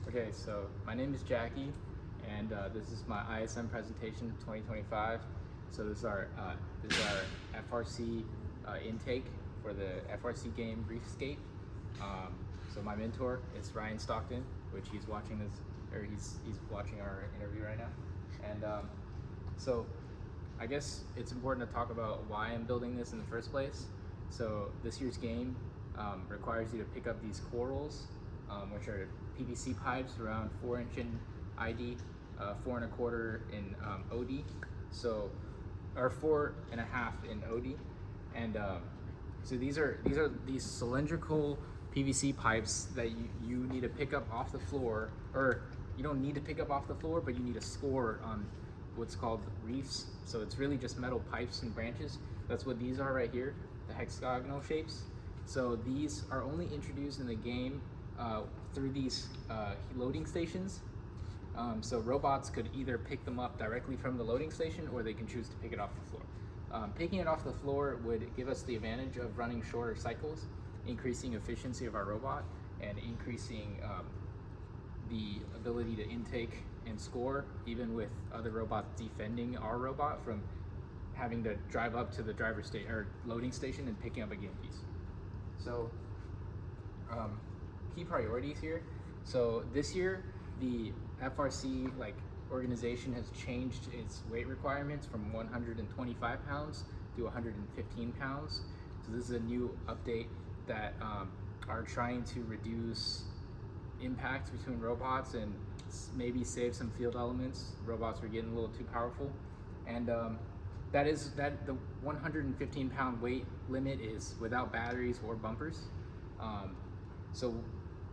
Okay, so my name is Jackie, and this is my ISM presentation 2025. So this is our FRC intake for the FRC game Reefscape. So my mentor is Ryan Stockton, which he's watching this, or he's watching our interview right now. And so I guess it's important to talk about why I'm building this in the first place. So this year's game requires you to pick up these corals, which are PVC pipes around 4-inch in ID, 4.25 in OD, so or 4.5 in OD, and so these are these cylindrical PVC pipes that you need to pick up off the floor, or you don't need to pick up off the floor, but you need to score on what's called reefs. So it's really just metal pipes and branches. That's what these are right here, the hexagonal shapes. So these are only introduced in the game through these loading stations. So robots could either pick them up directly from the loading station, or they can choose to pick it off the floor. Picking it off the floor would give us the advantage of running shorter cycles, increasing efficiency of our robot, and increasing the ability to intake and score, even with other robots defending our robot from having to drive up to the driver's station or loading station and picking up a game piece. So key priorities here. So this year, the FRC organization has changed its weight requirements from 125 pounds to 115 pounds. So this is a new update that are trying to reduce impacts between robots and maybe save some field elements. Robots were getting a little too powerful, and the 115 pound weight limit is without batteries or bumpers. So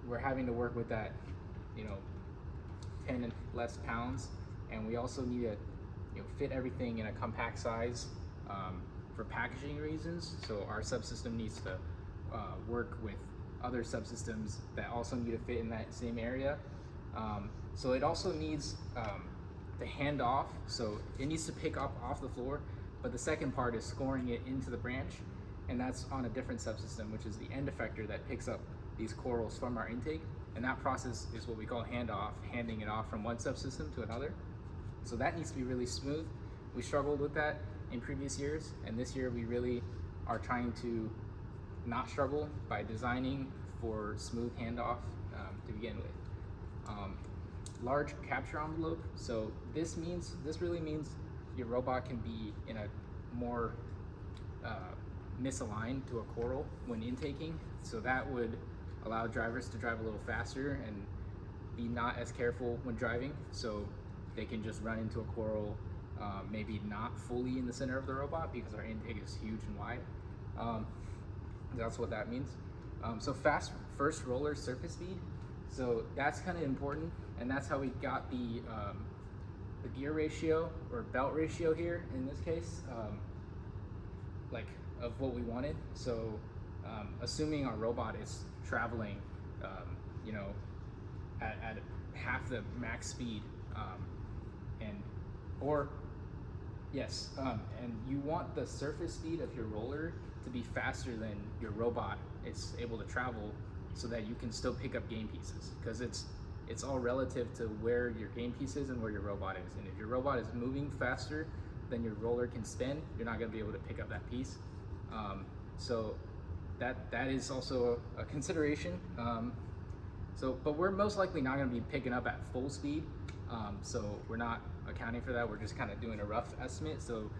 we're having to work with that, 10 and less pounds, and we also need to fit everything in a compact size for packaging reasons. So our subsystem needs to work with other subsystems that also need to fit in that same area. So it also needs to hand off, so it needs to pick up off the floor, but the second part is scoring it into the branch, and that's on a different subsystem, which is the end effector that picks up these corals from our intake, and that process is what we call handoff, handing it off from one subsystem to another. So that needs to be really smooth. We struggled with that in previous years, and this year we really are trying to not struggle by designing for smooth handoff to begin with. Large capture envelope. So this really means your robot can be in a more misaligned to a coral when intaking. So that would allow drivers to drive a little faster and be not as careful when driving. So they can just run into a coral, maybe not fully in the center of the robot because our intake is huge and wide. That's what that means. So fast first roller surface speed. So that's kind of important, and that's how we got the gear ratio or belt ratio here in this case, of what we wanted. So assuming our robot is traveling, at half the max speed, and you want the surface speed of your roller to be faster than your robot is able to travel, so that you can still pick up game pieces, because it's all relative to where your game piece is and where your robot is. And if your robot is moving faster than your roller can spin, you're not going to be able to pick up that piece. So that is also a consideration. But we're most likely not going to be picking up at full speed. So we're not accounting for that. We're just kind of doing a rough estimate. So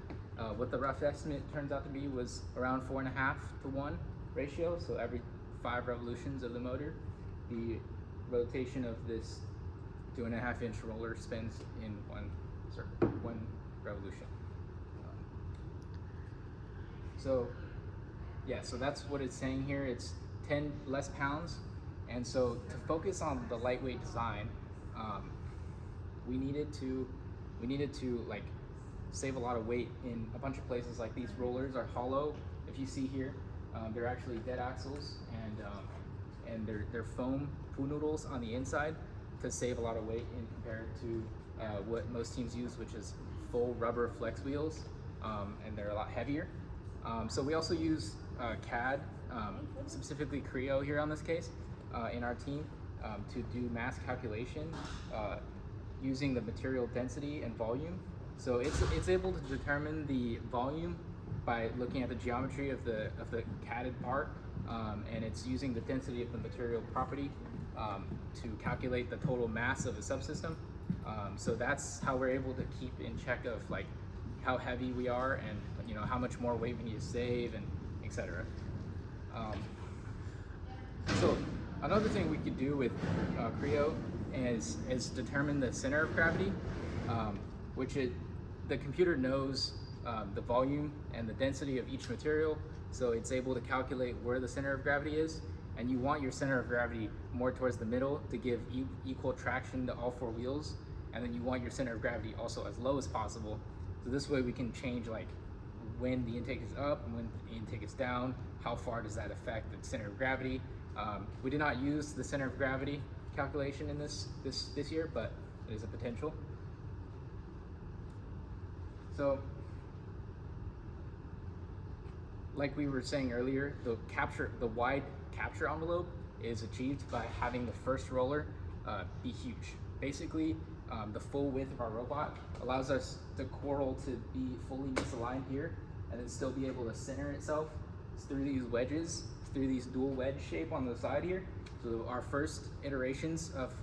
what the rough estimate turns out to be was around 4.5 to 1 ratio. So every 5 revolutions of the motor, the rotation of this 2.5-inch roller spins in one revolution. So that's what it's saying here. It's 10 less pounds, and so to focus on the lightweight design, we needed to save a lot of weight in a bunch of places. Like these rollers are hollow. If you see here, they're actually dead axles, and they're foam poo noodles on the inside to save a lot of weight in compared to what most teams use, which is full rubber flex wheels, and they're a lot heavier. So we also use CAD, specifically Creo here on this case, in our team. to do mass calculation using the material density and volume. So it's able to determine the volume by looking at the geometry of the catted part, and it's using the density of the material property to calculate the total mass of a subsystem. So that's how we're able to keep in check of like how heavy we are, and how much more weight we need to save, and etc. So another thing we could do with Creo is determine the center of gravity, which the computer knows the volume and the density of each material, so it's able to calculate where the center of gravity is, and you want your center of gravity more towards the middle to give equal traction to all four wheels, and then you want your center of gravity also as low as possible. So this way we can change like when the intake is up and when the intake is down, how far does that affect the center of gravity. We did not use the center of gravity calculation in this year, but it is a potential. So like we were saying earlier, the wide capture envelope is achieved by having the first roller be huge. Basically, the full width of our robot allows us the coral to be fully misaligned here and then still be able to center itself through these wedges, through these dual wedge shape on the side here. So our first iterations of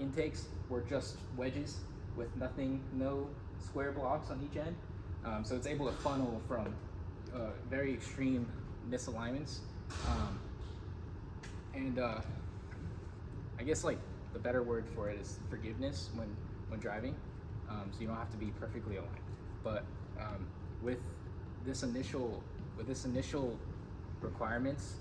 intakes were just wedges with no square blocks on each end. So it's able to funnel from very extreme misalignments. I guess like the better word for it is forgiveness when driving. So you don't have to be perfectly aligned. But with this initial requirements,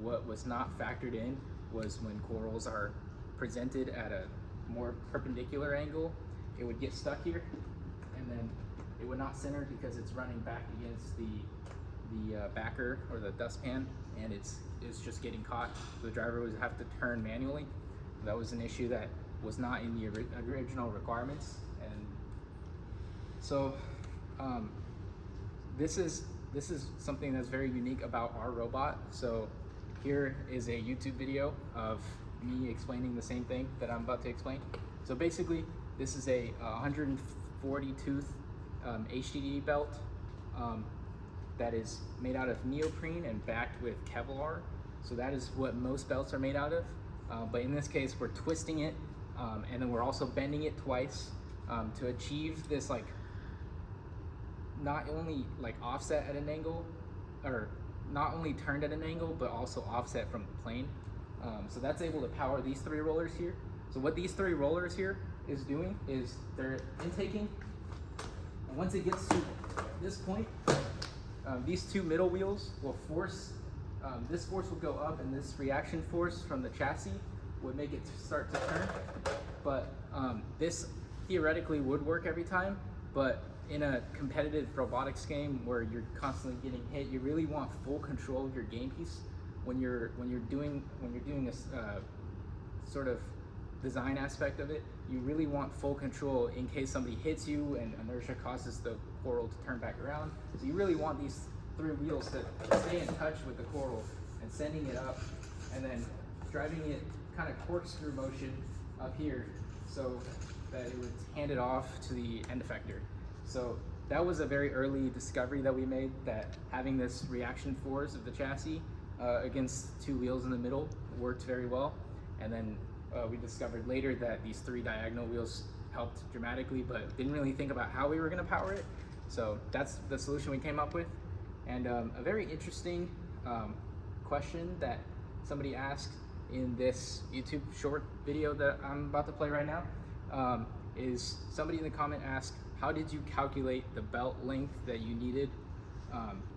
what was not factored in was when corals are presented at a more perpendicular angle, it would get stuck here, and then it would not center because it's running back against the backer or the dustpan, and it's just getting caught. The driver would have to turn manually. That was an issue that was not in the original requirements, and so this is something that's very unique about our robot. So here is a YouTube video of me explaining the same thing that I'm about to explain. So basically, this is a 140 tooth HDD belt that is made out of neoprene and backed with Kevlar. So that is what most belts are made out of. But in this case, we're twisting it, and then we're also bending it twice to achieve this like not only like offset at an angle, or not only turned at an angle, but also offset from the plane. So that's able to power these three rollers here. So what these three rollers here is doing is they're intaking, and once it gets to this point, these two middle wheels will force, this force will go up, and this reaction force from the chassis would make it start to turn. But this theoretically would work every time, but in a competitive robotics game where you're constantly getting hit, you really want full control of your game piece when you're doing a sort of design aspect of it. You really want full control in case somebody hits you and inertia causes the coral to turn back around. So you really want these three wheels to stay in touch with the coral and sending it up, and then driving it kind of corkscrew motion up here so that it would hand it off to the end effector. So that was a very early discovery that we made, that having this reaction force of the chassis against two wheels in the middle worked very well. And then we discovered later that these three diagonal wheels helped dramatically, but didn't really think about how we were going to power it. So that's the solution we came up with. And a very interesting question that somebody asked in this YouTube short video that I'm about to play right now is somebody in the comment asked, how did you calculate the belt length that you needed?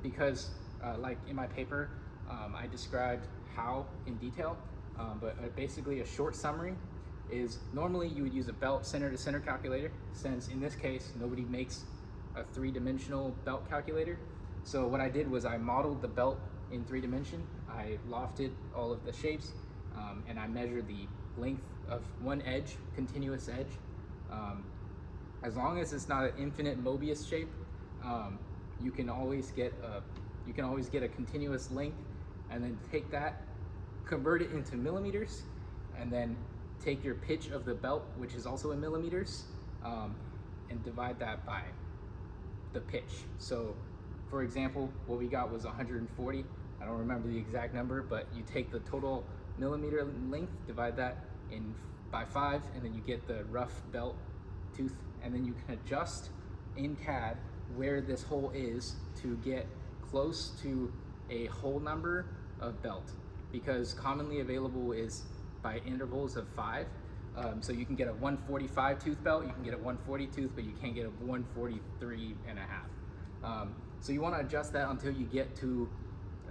Because like in my paper, I described how in detail, but basically a short summary is normally you would use a belt center to center calculator, since in this case, nobody makes a three-dimensional belt calculator. So what I did was I modeled the belt in 3 dimension. I lofted all of the shapes, and I measured the length of one edge, continuous edge. As long as it's not an infinite Mobius shape, you can always get a continuous length, and then take that, convert it into millimeters, and then take your pitch of the belt, which is also in millimeters, and divide that by the pitch. So for example, what we got was 140. I don't remember the exact number, but you take the total millimeter length, divide that by 5, and then you get the rough belt tooth, and then you can adjust in CAD where this hole is to get close to a hole number of belt, because commonly available is by intervals of 5. So you can get a 145 tooth belt, you can get a 140 tooth, but you can't get a 143 and a half. So you want to adjust that until you get to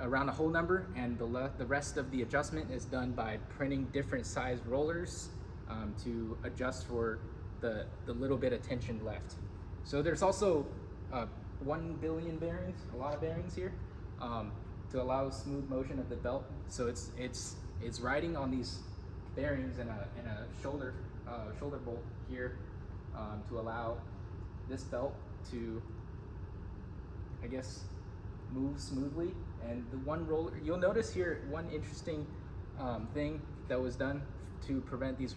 around a hole number, and the rest of the adjustment is done by printing different size rollers to adjust for the little bit of tension left. So there's also 1 billion bearings, a lot of bearings here, to allow smooth motion of the belt. So it's riding on these bearings and a shoulder bolt here to allow this belt to, I guess, move smoothly. And the one roller, you'll notice here one interesting thing that was done to prevent these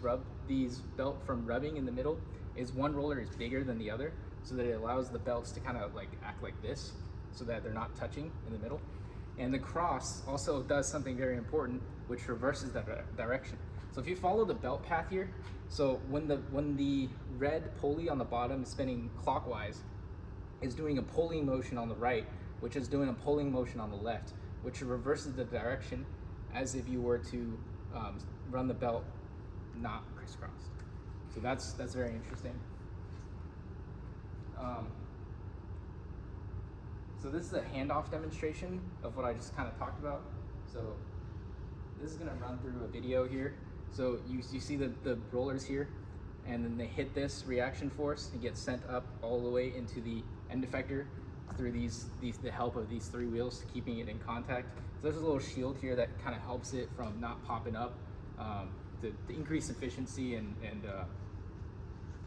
belt from rubbing in the middle is one roller is bigger than the other, so that it allows the belts to kind of like act like this, so that they're not touching in the middle. And the cross also does something very important, which reverses the direction. So if you follow the belt path here, so when the red pulley on the bottom is spinning clockwise, is doing a pulling motion on the right, which is doing a pulling motion on the left, which reverses the direction as if you were to run the belt not crisscrossed. So that's very interesting. So this is a handoff demonstration of what I just kind of talked about. So this is going to run through a video here. So you see the rollers here, and then they hit this reaction force and get sent up all the way into the end effector through the help of these 3 wheels, keeping it in contact. So there's a little shield here that kind of helps it from not popping up, to increase efficiency and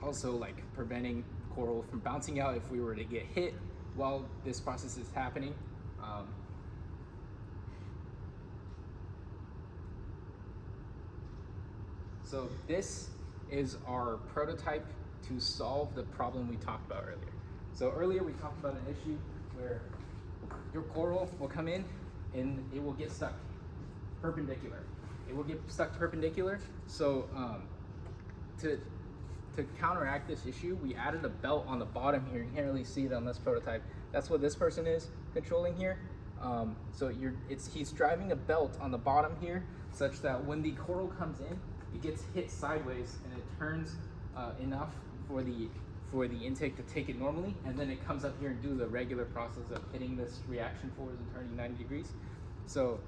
also like preventing coral from bouncing out if we were to get hit while this process is happening. So this is our prototype to solve the problem we talked about earlier. So earlier we talked about an issue where your coral will come in and it will get stuck perpendicular. It will get stuck perpendicular. So to counteract this issue, we added a belt on the bottom here. You can't really see it on this prototype. That's what this person is controlling here. So he's driving a belt on the bottom here, such that when the coral comes in, it gets hit sideways and it turns enough for the intake to take it normally, and then it comes up here and do the regular process of hitting this reaction force and turning 90 degrees. So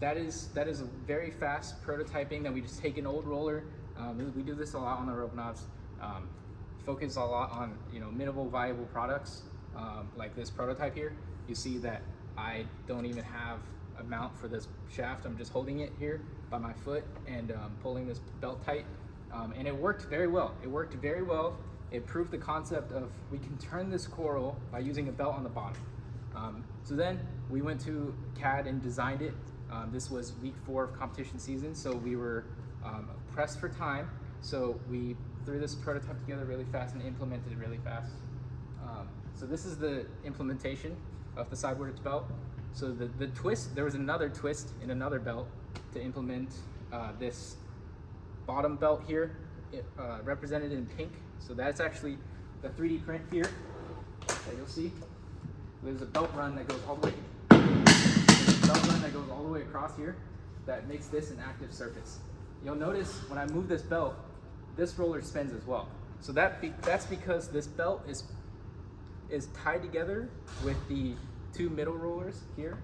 that is a very fast prototyping that we just take an old roller. We do this a lot on the Robonauts. Focus a lot on minimal viable products like this prototype here. You see that I don't even have a mount for this shaft. I'm just holding it here by my foot and pulling this belt tight. And it worked very well. It proved the concept of we can turn this coral by using a belt on the bottom. So then we went to CAD and designed it. This was week 4 of competition season, so we were pressed for time. So we threw this prototype together really fast and implemented it really fast. So this is the implementation of the sideward belt. So the twist, there was another twist in another belt to implement this bottom belt here, represented in pink. So that's actually the 3D print here that you'll see. There's a belt run that goes all the way across here that makes this an active surface. You'll notice when I move this belt, this roller spins as well. So that's because this belt is tied together with the 2 middle rollers here,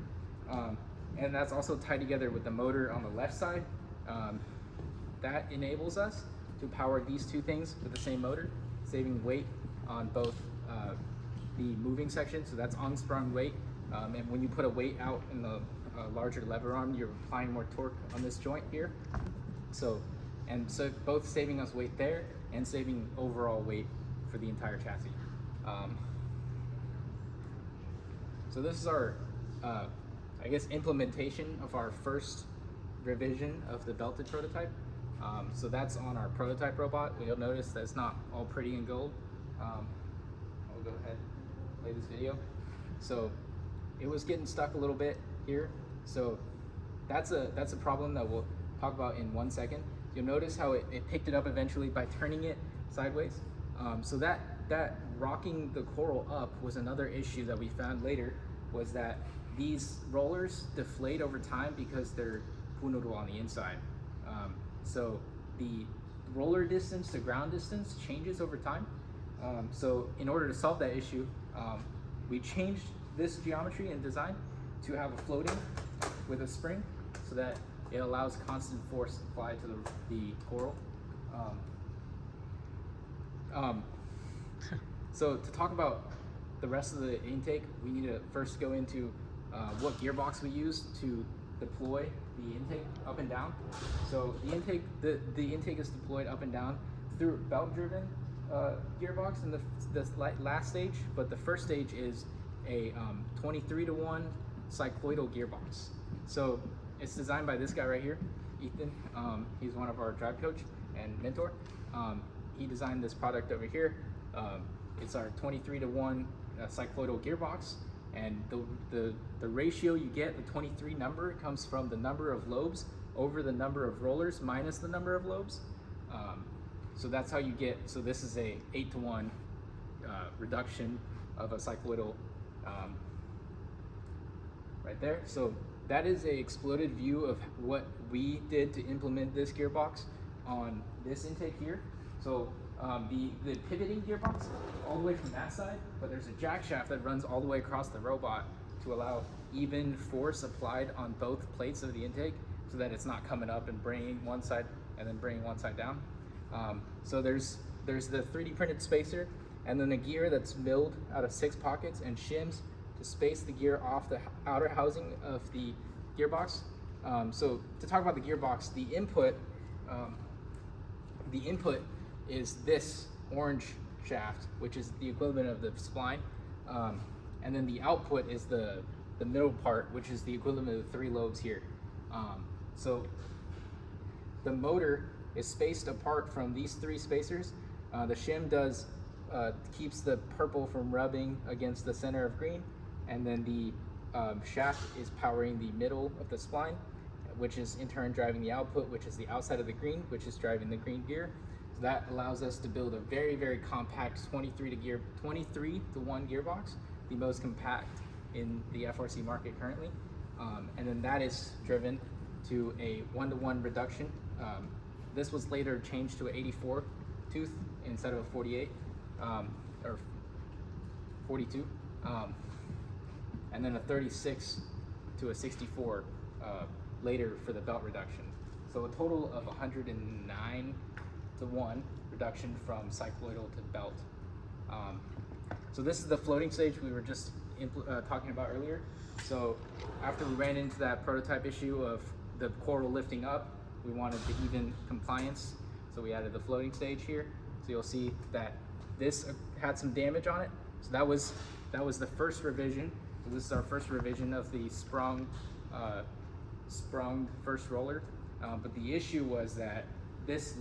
and that's also tied together with the motor on the left side. That enables us to power these 2 things with the same motor, saving weight on both the moving section, so that's unsprung weight, and when you put a weight out in the larger lever arm, you're applying more torque on this joint here. So both saving us weight there and saving overall weight for the entire chassis. So this is our, I guess, implementation of our first revision of the belted prototype. So that's on our prototype robot. You'll notice that it's not all pretty and gold. I'll go ahead and play this video. So it was getting stuck a little bit here. So that's a problem that we'll talk about in 1 second. You'll notice how it picked it up eventually by turning it sideways. So that rocking the coral up was another issue that we found later, was that these rollers deflate over time because they're punuru on the inside. So the roller distance to ground distance changes over time. So in order to solve that issue, we changed this geometry and design to have a floating with a spring, so that it allows constant force applied to the coral. So to talk about the rest of the intake, we need to first go into what gearbox we use to deploy the intake up and down. So the intake is deployed up and down through belt-driven gearbox in the last stage, but the first stage is a 23-to-1 cycloidal gearbox. So it's designed by this guy right here, Ethan. He's one of our drive coach and mentor. He designed this product over here. It's our 23-to-1 cycloidal gearbox, and the ratio you get, the 23 number, comes from the number of lobes over the number of rollers minus the number of lobes. So that's how you get, so this is a 8-to-1 reduction of a cycloidal right there. So that is a exploded view of what we did to implement this gearbox on this intake here. So the pivoting gearbox all the way from that side, but there's a jack shaft that runs all the way across the robot to allow even force applied on both plates of the intake, so that it's not coming up and bringing one side and then bringing one side down. So there's the 3D printed spacer, and then a gear that's milled out of 6 pockets and shims to space the gear off the outer housing of the gearbox. So to talk about the gearbox, the input is this orange shaft, which is the equivalent of the spline, and then the output is the middle part, which is the equivalent of the 3 lobes here. So the motor is spaced apart from these 3 spacers. The shim keeps the purple from rubbing against the center of green, and then the shaft is powering the middle of the spline, which is in turn driving the output, which is the outside of the green, which is driving the green gear. So that allows us to build a very, very compact 23-to-1 gearbox, the most compact in the FRC market currently. And then that is driven to a 1-to-1 reduction. This was later changed to an 84 tooth instead of a 48 or 42, and then a 36 to a 64 later for the belt reduction. So a total of 109-to-1 reduction from cycloidal to belt. So this is the floating stage we were just talking about earlier. So after we ran into that prototype issue of the coral lifting up, we wanted the even compliance, so we added the floating stage here. So you'll see that this had some damage on it. So that was the first revision. So this is our first revision of the sprung first roller. But the issue was that this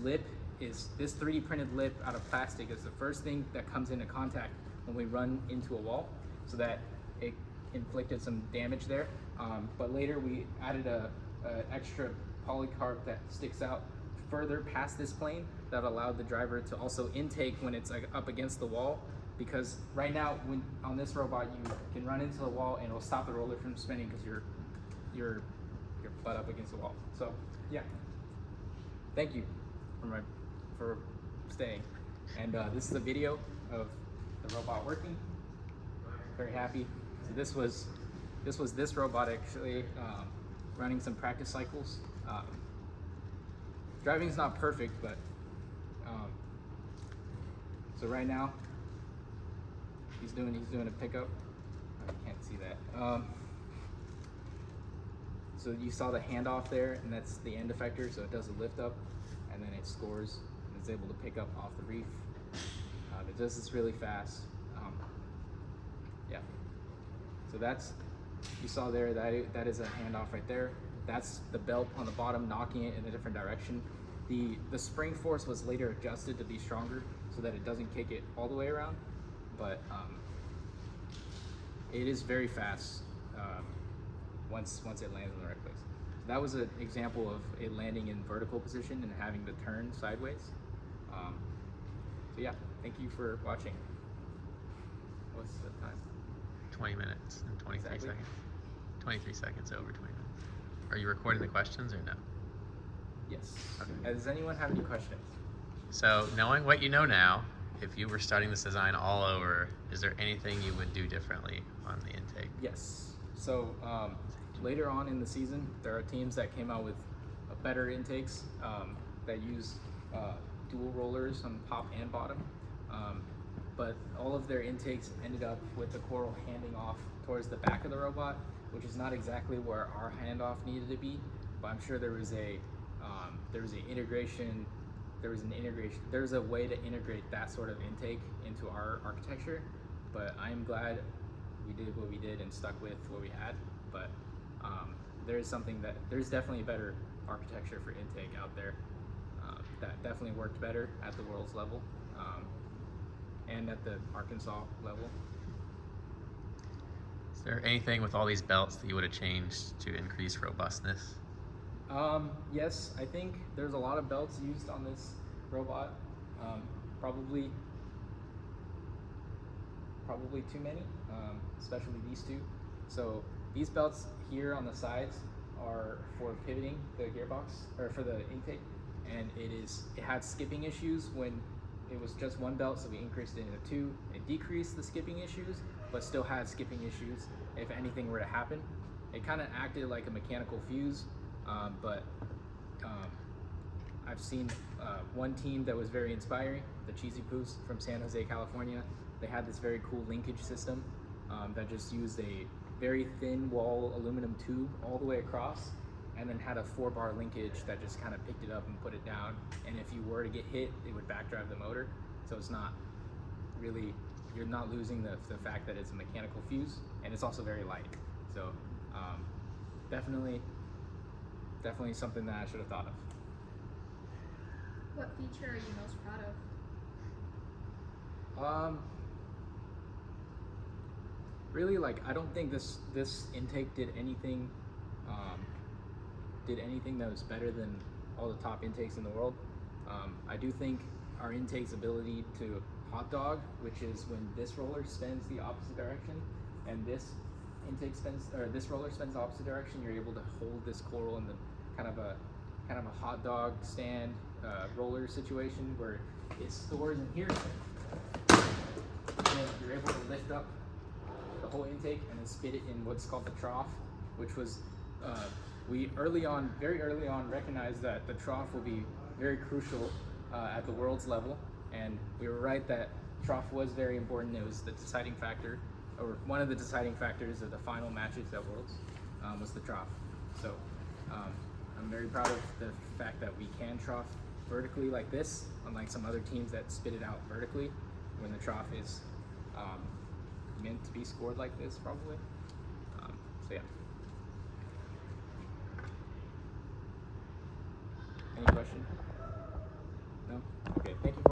3D printed lip out of plastic is the first thing that comes into contact when we run into a wall, so that it inflicted some damage there. But later we added a extra polycarb that sticks out further past this plane that allowed the driver to also intake when it's up against the wall, because right now when on this robot you can run into the wall and it'll stop the roller from spinning because you're butt up against the wall. So yeah, thank you for staying. And this is a video of the robot working. Very happy. So this was this robot actually running some practice cycles. Driving's not perfect, but so right now he's doing a pickup. I can't see that. So you saw the handoff there, and that's the end effector, so it does a lift up, and then it scores, and it's able to pick up off the reef. It does this really fast. Yeah. So you saw there, that is a handoff right there. that's the belt on the bottom knocking it in a different direction. The spring force was later adjusted to be stronger so that it doesn't kick it all the way around, but it is very fast once it lands in the right place. So that was an example of it landing in vertical position and having the turn sideways. So yeah, thank you for watching. What's the time? 20 minutes and 23 Exactly. seconds. 23 seconds over 20 minutes. Are you recording the questions or no? Yes. Okay. Does anyone have any questions? So knowing what you know now, if you were starting this design all over, is there anything you would do differently on the intake? Yes. So later on in the season, there are teams that came out with better intakes that use dual rollers on top and bottom. But all of their intakes ended up with the coral handing off towards the back of the robot, which is not exactly where our handoff needed to be. But I'm sure there was a integration. There was a way to integrate that sort of intake into our architecture. But I'm glad we did what we did and stuck with what we had. But there's definitely a better architecture for intake out there that definitely worked better at the world's level and at the Arkansas level. Is there anything with all these belts that you would have changed to increase robustness? Yes, I think there's a lot of belts used on this robot. Probably too many, especially these two. So these belts here on the sides are for pivoting the gearbox, or for the intake, and it had skipping issues when it was just one belt, so we increased it into two. It decreased the skipping issues, but still had skipping issues if anything were to happen. It kind of acted like a mechanical fuse, but I've seen one team that was very inspiring, the Cheesy Poos from San Jose, California. They had this very cool linkage system that just used a very thin wall aluminum tube all the way across, and then had a 4-bar linkage that just kind of picked it up and put it down. And if you were to get hit, it would backdrive the motor. So it's not really, you're not losing the fact that it's a mechanical fuse, and it's also very light. So definitely something that I should have thought of. What feature are you most proud of? Really, like, I don't think this intake did anything that was better than all the top intakes in the world. I do think our intake's ability to hot dog, which is when this roller spins the opposite direction and this intake spins, or this roller spins the opposite direction, you're able to hold this coral in the kind of a hot dog stand roller situation where it stores in here, and you're able to lift up the whole intake and then spit it in what's called the trough, which was we very early on recognized that the trough will be very crucial at the world's level, and we were right that trough was very important. It was the deciding factor, or one of the deciding factors of the final matches at Worlds was the trough. So I'm very proud of the fact that we can trough vertically like this, unlike some other teams that spit it out vertically when the trough is meant to be scored like this, probably. So yeah. Any question? No? Okay, thank you.